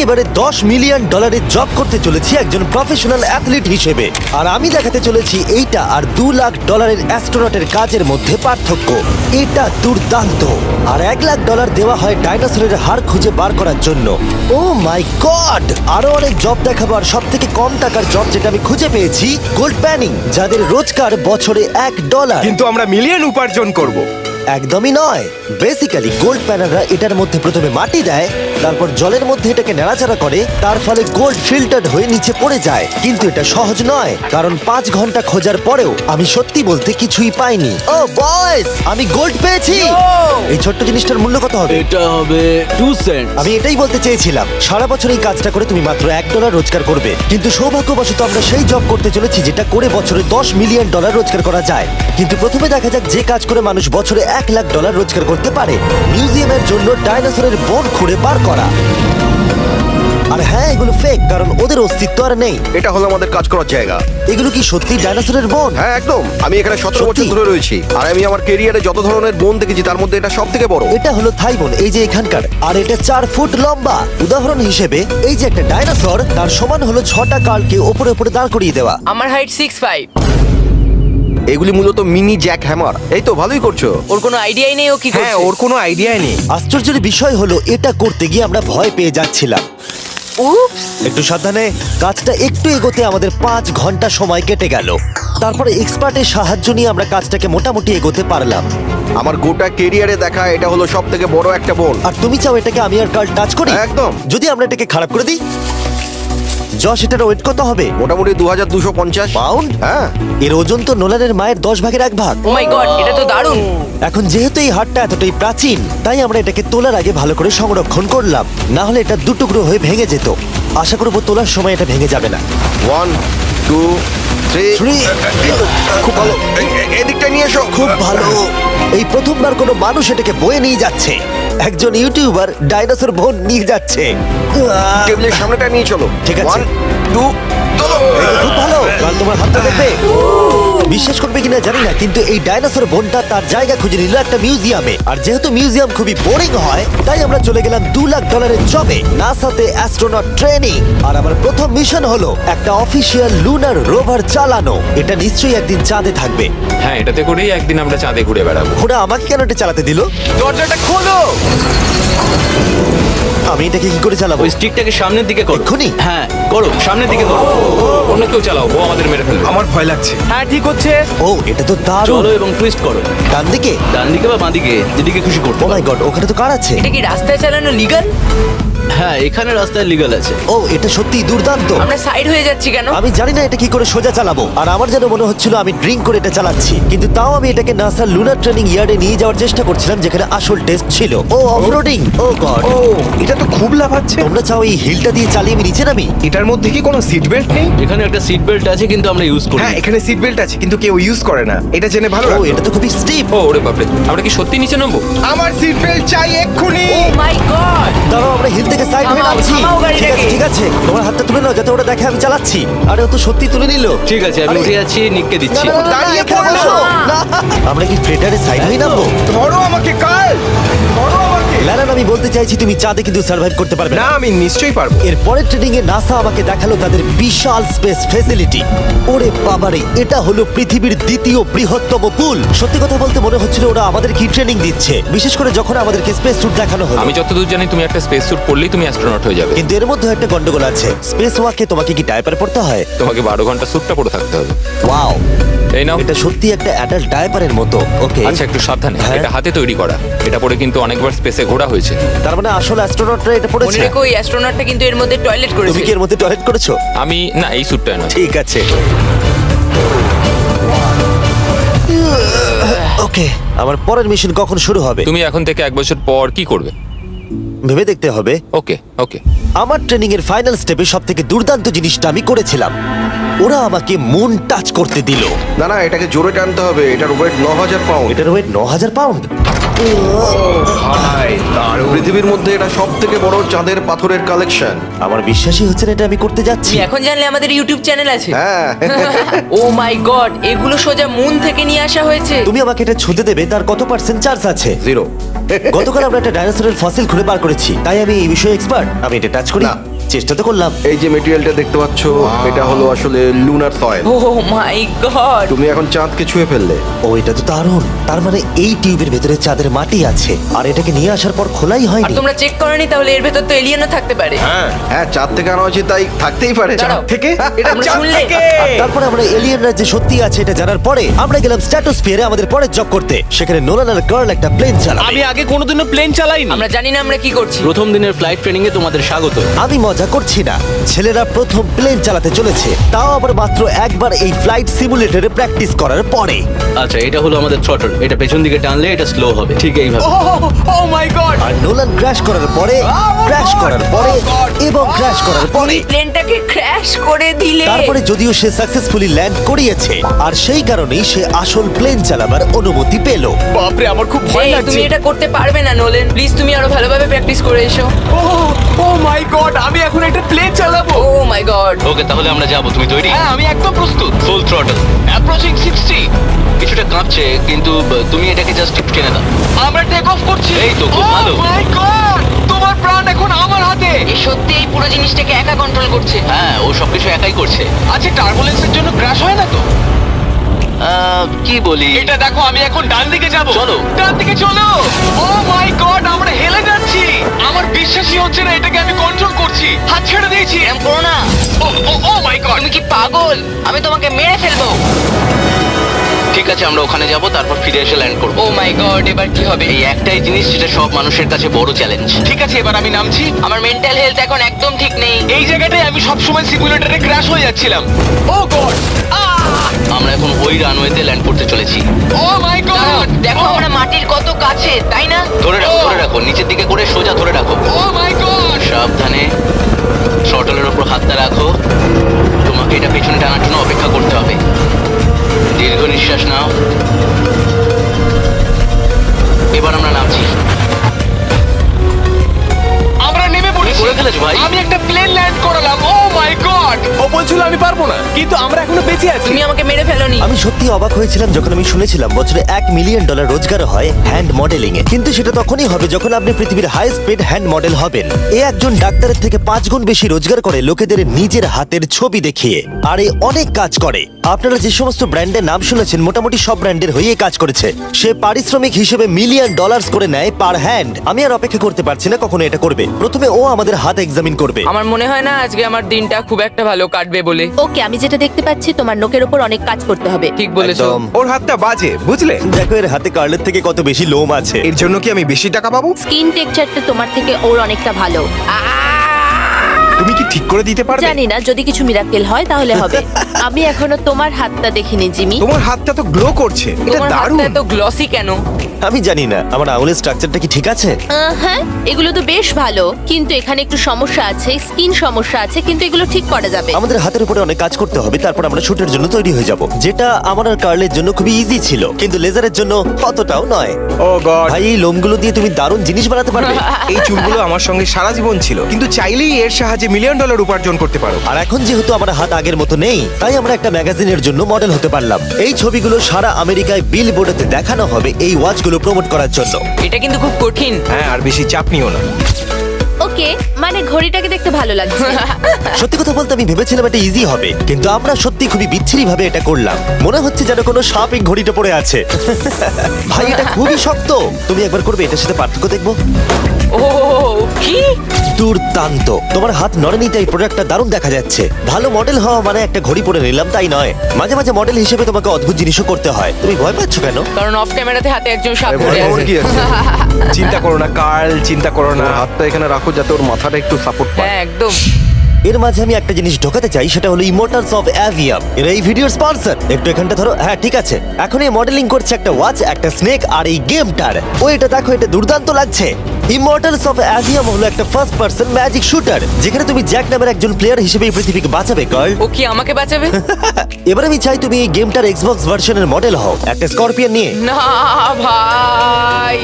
এবারে $10 million job করতে চলেছি একজন প্রফেশনাল অ্যাথলিট হিসেবে। আর আমি দেখাতে চলেছি এইটা আর $2 লাখ অ্যাস্ট্রোনটের কাজের মধ্যে পার্থক্য। এটা দুর্দান্ত। আর $1 লাখ দেওয়া হয় ডাইনোসরের হাড় খুঁজে বার করার জন্য। ও মাই গড! আরো অনেক জব দেখাবো। আর সব থেকে কম টাকার জব যেটা আমি খুঁজে পেয়েছি, গোল্ড প্যানিং, যাদের রোজগার বছরে $1। কিন্তু আমরা মিলিয়ন উপার্জন করব। একদমই নয়। বেসিক্যালি গোল্ড প্যানাররা এটার মধ্যে প্রথমে মাটি দেয়, তারপর জলের মধ্যে এটাকে নাড়াচাড়া করে, তার ফলে গোল্ড ফিল্টার্ড হয়ে নিচে পড়ে যায়। কিন্তু এটা সহজ নয়, কারণ 5 ঘন্টা খোঁজার পরেও আমি সত্যি বলতে কিছুই পাইনি। ও বয়েস, আমি গোল্ড পেয়েছি। এই ছোট্ট জিনিসটার মূল্য কত হবে? এটা হবে 2 সেন্ট। আমি এটাই বলতে চেয়েছিলাম। সারা বছর এই কাজটা করে তুমি মাত্র $1 রোজগার করবে, কিন্তু সৌভাগ্যবশত আমরা সেই জব করতে চলেছি যেটা করে বছরে $10 মিলিয়ন রোজগার করা যায়। কিন্তু প্রথমে দেখা যাক যে কাজ করে মানুষ বছরে $1 লাখ রোজগার করতে পারে। মিউজিয়ামের জন্য ডাইনোসরের বোন খুঁড়ে বার করা। আর হ্যাঁ, এগুলো ফেক, কারণ ওদের অস্তিত্ব আর নেই। এটা হলো আমাদের কাজ করার জায়গা। এগুলো কি সত্যি ডাইনোসরের বোন? হ্যাঁ একদম। আমি এখানে 17 সত্যি? বছর ধরে রয়েছি, আর আমি আমার ক্যারিয়ারে যত ধরনের বোন দেখেছি তার মধ্যে এটা সব থেকে বড়। এটা হলো থাই বোন, এই যে এখানকার। আর এটা 4 ফুট লম্বা। উদাহরণ হিসেবে এই যে একটা ডাইনোসর, তার সমান হলো 6টা কালকে ওপরে ওপরে দাঁড় করিয়ে দেওয়া। আমার হাইট 6'5". এগুলি মূলত মিনি জ্যাক হ্যামার। এই তো ভালোই করছো। ওর কোনো আইডিয়াই নেই ও কি হ্যাঁ, করছে। ওর কোনো আইডিয়াই নেই। আশ্চর্যের বিষয় হলো এটা করতে গিয়ে আমরা ভয় পেয়ে যাচ্ছিলাম। উপস। একটু সাবধানে। কাজটা একটু এগোতে আমাদের 5 ঘন্টা সময় কেটে গেল। তারপরে এক্সপার্টের সাহায্য নিয়ে আমরা কাজটাকে মোটামুটি এগোতে পারলাম। আমার গোটা ক্যারিয়ারে দেখা এটা হলো সব থেকে বড় একটা বোন। আর তুমি চাও এটাকে আমি আর কাল টাচ করি? একদম। যদি আমরা এটাকে খারাপ করে দিই? যশ, এটার ওয়েট কত হবে? মোটামুটি 2250 পাউন্ড? হ্যাঁ। এর ওজন তো নোলানের মায়ের 10 ভাগের 1 ভাগ। ও মাই গড, এটা তো দারুণ। এখন যেহেতু এই হাটটা এতটাই প্রাচীন, তাই আমরা এটাকে তোলার আগে ভালো করে সংরক্ষণ করলাম, না হলে এটা দুটুকরো হয়ে ভেঙে যেত। আশা করবো তোলার সময় এটা ভেঙে যাবে না। 1 2 3 Three. খুব ভালো। এদিকটা নিয়ে এসো। খুব ভালো। এই প্রথমবার কোনো মানুষ এটাকে বয়ে নিয়ে যাচ্ছে। একজন ইউটিউবার ডাইনোসর বোন নিয়ে যাচ্ছে। টেবিলের সামনেটা নিয়ে চলো। ঠিক আছে। 1 2 চলো। এটা খুব ভালো। কাল তোমার হাতটা দেখবে। বিশ্বাস করবে কিনা জানি না, কিন্তু এই ডাইনোসর বোনটা তার জায়গা খুঁজে নিল একটা মিউজিয়ামে। আর যেহেতু মিউজিয়াম খুবই বোরিং হয়, তাই আমরা চলে গেলাম $2 লাখ জবে, নাসাতে অ্যাস্ট্রোনট ট্রেনিং। আর আমার প্রথম মিশন হলো একটা অফিসিয়াল লুনার রোভার চালানো। এটা নিশ্চয়ই একদিন চাঁদে থাকবে। হ্যাঁ, এটাতে করেই একদিন আমরা চাঁদে ঘুরে বেড়াবো। ওরা আমাকে কেন এটা চালাতে দিল? দরজাটা খোলো। আমি এটাকে কি করে চালাবো? ওই স্টিকটাকে সামনের দিকে করো। এক্ষুনি? হ্যাঁ, করো, সামনের দিকে করো। অন্য কেউ চালাও, ও আমাদের মেরে ফেলবে। আমার ভয় লাগছে। হ্যাঁ, ঠিক হচ্ছে। ও, এটা তো দারুণ। চলো এবং টুইস্ট করো। ডান দিকে? ডান দিকে বা বাঁ দিকে, যেদিকে খুশি করতে ও মাই পারো। গড, ওখানে তো কার আছে? এটা কি রাস্তায় চালানো লিগাল? হ্যাঁ, এখানে রাস্তায় লিগ্যাল আছে। ও, এটা সত্যি দুর্দান্ত। আমরা সাইড হয়ে যাচ্ছি কেন? আমি জানি না এটা কি করে সোজা চালাবো। আর আমার যেন মনে হচ্ছিল আমি ড্রিঙ্ক করে এটা চালাচ্ছি, কিন্তু তাও আমি এটাকে নাসার লুনার ট্রেনিং ইয়ার্ডে নিয়ে যাওয়ার চেষ্টা করছিলাম, যেখানে আসল টেস্ট ছিল। ও, অফরোডিং। ও গড। ও, এটা তো খুব লাফাচ্ছে। তোমরা চাও এই হিলটা দিয়ে চালিয়ে আমি নিচে নামি? এটার মধ্যে কি কোনো সিট বেল্ট নেই? এখানে একটা সিট বেল্ট আছে, কিন্তু আমরা ইউজ করি না। হ্যাঁ, এখানে সিট বেল্ট আছে, কিন্তু কেউ ইউজ করে না। এটা জেনে ভালো ও, লাগলো। এটা তো খুবই স্টিপ। ও ওরে বাপরে, আমরা কি সত্যি নিচে নামবো? আমার সিট বেল্ট চাই এক্ষুনি। ও মাই গড। দাঁড়াও, আমরা হিল থেকে সাইড হয়ে থামাও, নামছি। থামাও ঠিক আছে, গাড়িটাকে। ঠিক আছে, তোমার হাতটা তুলে নাও যাতে ওরা দেখে আমি চালাচ্ছি। আরে ও তো সত্যি তুলে নিল। ঠিক আছে, আমি আরে, উঠে যাচ্ছি, নিককে না, দিচ্ছি। না, না, না, দাঁড়িয়ে এখানে পড়ো। বসো। না। আমরা কি ফ্রেটারে সাইড হয়ে নামবো? ধরো আমাকে কাল, ধরো আমাকে। লালান, আমি বলতে চাইছি তুমি চাঁদে কিন্তু সার্ভাইভ করতে পারবে না, না। আমি নিশ্চয়ই পারবো। এর পরের ট্রেনিং এ নাসা আমাকে দেখালো তাদের বিশাল স্পেস ফেসিলিটি। ওরে বাবারে, এটা হলো পৃথিবীর 2য় বৃহত্তম পুল। সত্যি কথা বলতে মনে হচ্ছিল ওরা আমাদের কি ট্রেনিং দিচ্ছে, বিশেষ করে যখন আমাদেরকে স্পেস স্যুট দেখানো হলো। আমি যতদূর জানি তুমি একটা স্পেস স্যুট পরলেই তুমি অ্যাস্ট্রোনট হয়ে যাবে। কিন্তু এর মধ্যে একটা গন্ডগোল আছে। স্পেস ওয়াকে তোমাকে কি ডায়পার পড়তে হয়? তোমাকে 12 ঘন্টা স্যুটটা পরে থাকতে হবে। ওয়াও, এই নাও। এটা সত্যি একটা অ্যাডাল্ট ডায়পারের মতো। ওকে, আচ্ছা, একটু সাবধানে। হ্যাঁ। এটা হাতে তৈরি করা। এটা পরে কিন্তু অনেকবার স্পেসে ঘোরা হয়েছে। তার মানে আসল অ্যাস্ট্রোনটরা এটা মনে পড়েছে। রেখো, ওই অ্যাস্ট্রোনটটা কিন্তু এর মধ্যে টয়লেট তুমি করেছে। কি এর মধ্যে টয়লেট করেছো? আমি না, এই স্যুটটা নয়। ঠিক আছে। ওকে, আমার পরের মিশন কখন শুরু হবে তুমি এখন থেকে 1 বছর পর কি করবে? ভেবে দেখতে হবে। ওকে ওকে। আমার ট্রেনিং এর ফাইনাল স্টেপে সব থেকে দুর্দান্ত জিনিসটা আমি করেছিলাম। ওরা আমাকে মুন টাচ করতে দিল। না না, এটাকে জোরে টানতে হবে। এটার ওয়েট 9000 পাউন্ড। এটার ওয়েট 9000 পাউন্ড। ভাই, দারুণ। পৃথিবীর মধ্যে এটা সব থেকে বড় চাঁদের পাথরের কালেকশন। আমার বিশ্বাসই হচ্ছে না এটা আমি করতে যাচ্ছি। তুমি এখন জানলে আমাদের ইউটিউব চ্যানেল আছে। হ্যাঁ। ও মাই গড, এগুলো সোজা মুন থেকে নিয়ে আসা হয়েছে। তুমি আমাকে এটা ছুঁতে দেবে, তার কত পার্সেন্ট চার্জ আছে? 0। গতকাল আমরা একটা ডাইনোসরের ফসিল খুঁজে বার করেছি, তাই আমি এই বিষয়ে এক্সপার্ট। আমি এটা টাচ করি। না। চেষ্টা তো করলাম। এই যে মেটেরিয়ালটা দেখতে পাচ্ছ, এটা হলো আসলে লুনার সয়েল। ও মাই গড তুমি এখন চাঁদকে ছুঁয়ে ফেললে। ও এটা তো দারুণ। তার মানে এই টিউবের ভেতরে চাঁদের মাটি আছে, আর এটাকে নিয়ে আসার পর খোলাই আর হয়নি। তোমরা চেক করনি তাহলে এর ভেতর তো এলিয়েনও থাকতে পারে। হ্যাঁ, চাঁদ থেকে আনা হয়েছে, তাই থাকতেই পারে। দাঁড়াও। থেকে এটা আমরা চাঁদ শুনলে? থেকে। আর তারপরে আমরা এলিয়েনরা যে সত্যি আছে এটা জানার পরে আমরা গেলাম স্ট্র্যাটোস্ফিয়ারে আমাদের পরের জব করতে। সেখানে নোলান আর গার্ল একটা প্লেন চালাবে। আমি আগে কোনোদিনও প্লেন চালাইনি। আমরা জানি না আমরা কি করছি। প্রথম দিনের ফ্লাইট ট্রেনিং এ তোমাদের স্বাগত। আমি মজা করছি না, ছেলেরা প্রথম প্লেন চালাতে চলেছে, তাও আবার মাত্র একবার এই ফ্লাইট সিমুলেটরে প্র্যাকটিস করার পরে। আচ্ছা, এটা হলো আমাদের থ্রটল। এটা পেছন দিকে টানলে এটা স্লো হবে, ঠিক এইভাবে। ও মাই গড। আর নোলান ক্র্যাশ করার পরে, ক্র্যাশ করার পরে এবং ক্র্যাশ করার পরে, প্লেনটাকে ক্র্যাশ করে দিলে। তারপরে যদিও সে সাকসেসফুলি ল্যান্ড করিয়েছে, আর সেই কারণেই সে আসল প্লেন চালাবার অনুমতি পেল। বাপরে, আমার খুব ভয় এই, লাগছে। তুমি এটা করতে পারবে না নোলেন। প্লিজ তুমি আরো ভালোভাবে প্র্যাকটিস করে এসো। ও মাই গড, আমি এখন একটা প্লেন চালাবো। ও মাই গড। ওকে, তাহলে আমরা যাবো। তুমি তৈরি? হ্যাঁ, আমি একদম প্রস্তুত। Full throttle, approaching 60। কিছুটা কাঁপছে, কিন্তু তুমি এটাকে জাস্ট টেনে দাও। আমরা টেক অফ করছি। এই তো, খুব ভালো। ও মাই গড, তোমার প্রাণ এখন আমার হাতে। এ সত্যি এই পুরো জিনিসটাকে একা কন্ট্রোল করছে। হ্যাঁ, ও সবকিছু একাই করছে। আচ্ছা, টার্বুলেন্সের জন্য ক্র্যাশ হয় না তো? কি বলি? এটা দেখো, আমি এখন ডান দিকে যাব। চলো। ডান দিকে চলো। ও মাই গড, আমরা হেলে যাচ্ছি। আমার বিশ্বাসই হচ্ছে না এটাকে আমি কন্ট্রোল করছি। হাত ছেড়ে দিয়েছি। এরম করো না। ও মাই গড। তুমি কি পাগল? আমি তোমাকে মেরে ফেলবো। ঠিক আছে, আমরা ওখানে যাব, তারপর ফিরে এসে ল্যান্ড করব। ও মাই গড, এবার কি হবে? এই একটাই জিনিস যেটা সব মানুষের কাছে বড় চ্যালেঞ্জ। ঠিক আছে, এবার আমি নামছি। আমার মেন্টাল হেলথ এখন একদম ঠিক নেই। এই জায়গাটায় আমি সবসময় সিমুলেটরে ক্র্যাশ হয়ে যাচ্ছিলাম। ও গড। আমরা এখন ওই রানওয়েতে ল্যান্ড করতে চলেছি। ও মাই দাঁড়াও, গড। দেখো আমরা মাটির কত কাছে, তাই না? ধরে রাখো, ধরে রাখো, নিচের দিকে করে সোজা ধরে রাখো। ও মাই গড। সাবধানে থ্রটলের উপর হাতটা রাখো। তোমাকে এটা পেছনে টানার জন্য অপেক্ষা করতে হবে। দীর্ঘ নিঃশ্বাস নাও। এবার আমরা নামছি। আমরা নেমে পড়েছি। করে ফেলেছো ভাই। আমি একটা প্লেন ল্যান্ড করালাম। ও মাই গড। ও বলছিল আমি পারবো না, কিন্তু আমরা এখনো বেঁচে আছি। তুমি আমাকে মেরে ফেলোনি। আমি সত্যি অবাক হয়েছিলাম যখন আমি শুনেছিলাম বছরে $1 মিলিয়ন রোজগার হয় হ্যান্ড মডেলিং এ। কিন্তু সেটা তখনই হবে যখন আপনি পৃথিবীর হাইস্ট পেড হ্যান্ড মডেল হবেন। এ একজন ডাক্তারের থেকে 5 গুণ বেশি রোজগার করে লোকেদের নিজের হাতের ছবি দেখিয়ে। আর এ অনেক কাজ করে। আপনারা যে সমস্ত ব্র্যান্ডের নাম শুনেছেন মোটামুটি সব ব্র্যান্ডের হয়ে কাজ করেছে। সে পারিশ্রমিক হিসেবে $1 মিলিয়ন করে নেয় পার হ্যান্ড। আমি আর অপেক্ষা করতে পারছি না কখনো এটা করবে। প্রথমে ও আমাদের হাত এক্সামিন করবে। আমার মনে হয় না আজকে আমার দিনটা খুব একটা ভালো কাটবে বলে। ওকে, আমি যেটা দেখতে পাচ্ছি তোমার নোকের উপর অনেক কাজ করতে হবে। ঠিক বলেছো। একদম। ওর হাতটা বাজে, বুঝলে? দেখো এর হাতে কার্লের থেকে কত বেশি লোম আছে। এর জন্য কি আমি বেশি টাকা পাবো? স্কিন টেক্সচারটা তোমার থেকে ওর অনেকটা ভালো। তুমি কি ঠিক করে দিতে পারবে? জানি না, যদি কিছু মিরাকেল হয় তাহলে হবে। আমি এখনো তোমার হাতটা দেখিনি জিমি। তোমার হাতটা তো গ্লো করছে। এটা তোমার দারুণ। হাতটা এত গ্লসি কেন? আমি জানি না আমার আঙুলের স্ট্রাকচারটা কি ঠিক আছে। হ্যাঁ, এগুলো তো বেশ ভালো, কিন্তু এখানে একটু সমস্যা আছে, স্কিন সমস্যা আছে, কিন্তু এগুলো ঠিক করা যাবে। আমাদের হাতের উপরে অনেক কাজ করতে হবে, তারপর আমরা শুটের জন্য তৈরি হয়ে যাব, যেটা আমার আর কার্লের জন্য খুবই ইজি ছিল, কিন্তু লেজারের জন্য অতটাও নয়। ও গড। ভাই এই লোমগুলো দিয়ে তুমি দারুণ জিনিস বানাতে পারবে। এই চুলগুলো আমার সঙ্গে সারা জীবন ছিল, কিন্তু চাইলেই এর সাহায্যে $1 মিলিয়ন উপার্জন করতে পারো। আর এখন যেহেতু আমার হাত আগের মতো নেই, তাই আমরা একটা ম্যাগাজিনের জন্য মডেল হতে পারলাম। এই ছবিগুলো সারা আমেরিকায় বিলবোর্ডেতে দেখানো হবে এই ওয়াচগুলো প্রমোট করার জন্য। এটা কিন্তু খুব কঠিন। হ্যাঁ, আর বেশি চাপ নিও না। ওকে, মানে ঘড়িটাকে দেখতে ভালো লাগছে। সত্যি কথা বলতে আমি ভেবেছিলাম এটা ইজি হবে, কিন্তু আমরা সত্যি খুবই বিচ্ছিরি ভাবে এটা করলাম। মনে হচ্ছে যেন কোনো সাপ এই ঘড়িটা পড়ে আছে। ভাই এটা খুবই শক্ত। তুমি একবার করবে, এটার সাথে পার্থক্য দেখবো। ও কি দুর্দান্ত। তোমার হাত নড়েনি তাই প্রোডাক্টটা দারুণ দেখা যাচ্ছে। ভালো মডেল হওয়া মানে একটা ঘড়ি পরে নিলাম তাই নয়, মাঝে মাঝে মডেল হিসেবে তোমাকে অদ্ভুত জিনিসও করতে হয়। তুমি ভয় পাচ্ছ কেন? কারণ অফ ক্যামেরাতে হাতে একজন সাপ আরে ধরে ভয় পাওয়ার আছে। কি আছে? চিন্তা করো না কার্ল, চিন্তা করো না। ওর হাতটা এখানে রাখো যাতে ওর মাথাটা একটু সাপোর্ট পায়। হ্যাঁ একদম। এর মাঝে আমি একটা জিনিস ঢোকাতে চাই, সেটা হলো ইমোর্টালস অফ অ্যাভিয়াম। এর এই ভিডিওর স্পন্সর। একটু এখানটা ধরো। হ্যাঁ ঠিক আছে। এখন এই মডেলিং করছে একটা ওয়াচ, একটা স্নেক আর এই গেমটার। ও এটা দেখো, এটা দুর্দান্ত লাগছে। ইমর্টালস অফ অ্যাভিয়াম হলো একটা ফার্স্ট পার্সন ম্যাজিক শুটার, যেখানে তুমি জ্যাক নামের একজন প্লেয়ার হিসেবে এই পৃথিবীকে বাঁচাবে গার্ল। ও কি আমাকে বাঁচাবে? এবার আমি চাই তুমি এই গেমটার এক্সবক্স ভার্সনের মডেল হও, একটা স্করপিয়ন নিয়ে। না ভাই।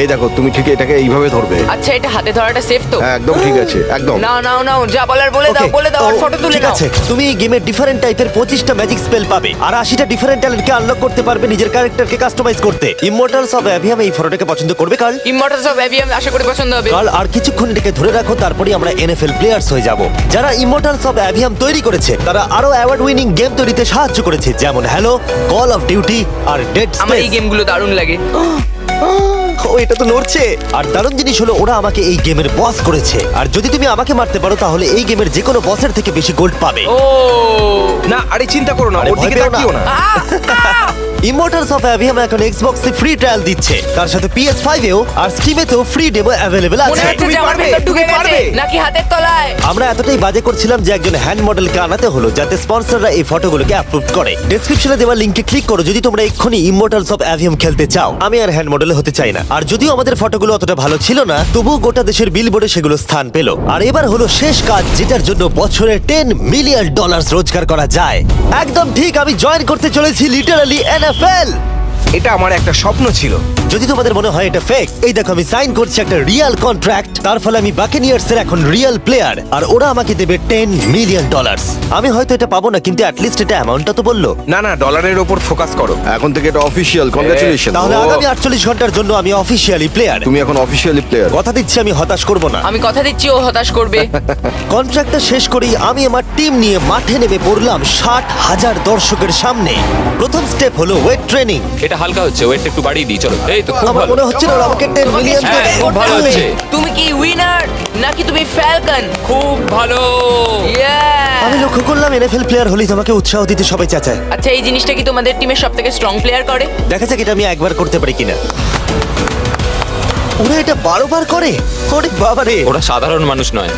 এই দেখো, তুমি ঠিক এটাকে এইভাবে ধরবে। আচ্ছা, এটা হাতে ধরাটা সেফ তো? হ্যাঁ, একদম ঠিক আছে, একদম। নাও নাও নাও, যা বলার বলে দাও, Okay, বলে দাও, আর তো ফটো তুলে ঠিক নাও। আছে, তুমি এই গেমে ডিফারেন্ট টাইপের 25টা ম্যাজিক স্পেল পাবে আর 80টা ডিফারেন্ট ট্যালেন্টকে আনলক করতে পারবে নিজের ক্যারেক্টারকে কাস্টমাইজ করতে। ইমর্টালস অফ অ্যাভিয়াম এই ফটোটাকে পছন্দ করবে কার্ল? ইমমর্টালস অফ অ্যাভিয়াম আশা করি পছন্দ হবে। কাল আর কিছুক্ষণ এটাকে ধরে রাখো, তারপরেই আমরা এনএফএল প্লেয়ার্স হয়ে যাব। যারা ইমর্টালস অফ অ্যাভিয়াম তৈরি করেছে তারা আরো অ্যাওয়ার্ড উইনিং গেম তৈরিতে সাহায্য করেছে, যেমন হ্যালো, কল অফ ডিউটি আর ডেড আমার এই স্পেস। গেমগুলো দারুণ লাগে। ও এটা তো নড়ছে। আর দারুণ জিনিস হলো ওরা আমাকে এই গেমের বস করেছে, আর যদি তুমি আমাকে মারতে পারো তাহলে এই গেমের যে কোনো বসের থেকে বেশি গোল্ড পাবে। ও না আরে চিন্তা করো না, আরে ওর দিকে ভয় পেও না। তাকিও না। ইমর্টালস অফ অ্যাভিয়াম এখন এক্সবক্সে ফ্রি ট্রায়াল দিচ্ছে, তার সাথে PS5 এও আর স্টিমেতেও ফ্রি ডেমো অ্যাভেলেবল মনে আছে। হচ্ছে যে আমার পারবে, ভেতর ঢুকে তুমি গেছে পারবে। নাকি হাতের তলায়। আমরা এতটাই বাজে করছিলাম যে একজন হ্যান্ড মডেলকে আনাতে হলো যাতে স্পন্সররা এই ফটোগুলোকে অ্যাপ্রুভ করে। ডেসক্রিপশনে দেওয়া লিংকে ক্লিক করো যদি তোমরা এক্ষুনি ইমর্টালস অফ অ্যাভিয়াম খেলতে চাও। আমি আর হ্যান্ড মডেল হতে চাই না, আর যদিও আমাদের ফটোগুলো অতটা ভালো ছিল না, তবুও গোটা দেশের বিলবোর্ডে সেগুলো স্থান পেল। আর এবার হলো শেষ কাজ, যেটার জন্য বছরে $10 মিলিয়ন রোজগার করা যায়। একদম ঠিক, আমি জয়েন করতে চলেছি লিটারালি NFL। এটা আমার একটা স্বপ্ন ছিল। যদি তোমাদের মনে হয় এটা ফেক, এই দেখো আমি সাইন করছি একটা রিয়েল কন্ট্রাক্ট। তার ফলে আমি বাকেনিয়ার্সের এখন রিয়েল প্লেয়ার, আর ওরা আমাকে দেবে $10 মিলিয়ন। আমি হয়তো এটা পাবো না, কিন্তু অ্যাটলিস্ট এটা অ্যামাউন্টটা তো বললো। না না, ডলারের ওপর ফোকাস করো। এখন থেকে এটা অফিসিয়াল, কংগ্রাচুলেশন। তাহলে আগামী 48 ঘন্টার জন্য আমি অফিসিয়ালি প্লেয়ার। তুমি এখন অফিসিয়ালি প্লেয়ার। কথা দিচ্ছি আমি হতাশ করব না। আমি কথা দিচ্ছি ও হতাশ করবে। কন্ট্রাক্টটা শেষ করেই আমি আমার টিম নিয়ে মাঠে নেমে পড়লাম 60,000 দর্শকের সামনে। প্রথম স্টেপ হলো ওয়েট ট্রেনিং। এটা হালকা হচ্ছে, ওয়েট একটু বাড়িয়ে দিই চলো। এই তো খুব আমার ভালো। মনে হচ্ছিল ওরা আমাকে 10 তোমাকে মিলিয়ন শেষ দেবে। খুব ভালো করতে হবে। হচ্ছে। তুমি কি উইনার নাকি তুমি ফ্যালকন? খুব ভালো। আমি লক্ষ্য করলাম NFL প্লেয়ার হলেই তোমাকে উৎসাহ দিতে সবাই চাচায়। আচ্ছা এই জিনিসটা কি তোমাদের টিমের সবথেকে স্ট্রং প্লেয়ার করে? দেখা যাক এটা আমি একবার করতে পারি কিনা। ওরা এটা 12 বার করে। ওরে বাবা রে। ওরা সাধারণ মানুষ নয়।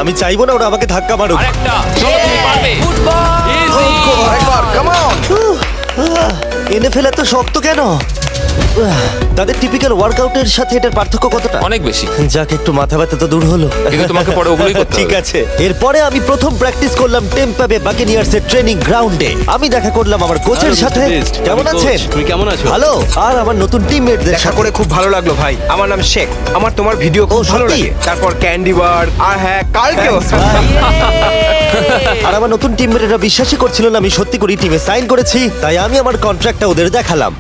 আমি চাইবো না ওরা আমাকে ধাক্কা মারুক। আরেকটা চলো, তুমি পারবে। ফুটবল। Easy! আরেকবার কাম অন। NFL এত শক্ত কেন? তাদের টিপিক্যাল ওয়ার্কআউটের সাথে এটার পার্থক্য কতটা? অনেক বেশি। যাক, একটু মাথা ব্যথা তো দূর হলো। কিন্তু তোমাকে পরে ওগুলোই করতে হবে। ঠিক আছে। এরপরে আমি প্রথম প্র্যাকটিস করলাম টেম্পা বে বাকেনিয়ার্সের ট্রেনিং গ্রাউন্ডে। আমি দেখা করলাম আমার কোচের সাথে। কেমন আছেন? তুমি কেমন আছো? ভালো। আর আমার নতুন টিমমেটদের দেখা সাথে করে খুব ভালো লাগলো ভাই। আমার নাম শেখ। আমার তোমার ভিডিও খুব ও, ভালো সত্যি? লাগে। তারপর ক্যান্ডি বার আর হ্যাঁ কালকেও। আর আমার নতুন টিমমেটরা বিশ্বাসই করছিল না আমি সত্যি করে টিমে সাইন করেছি, তাই আমি আমার কন্ট্রাক্টটা ওদের দেখালাম।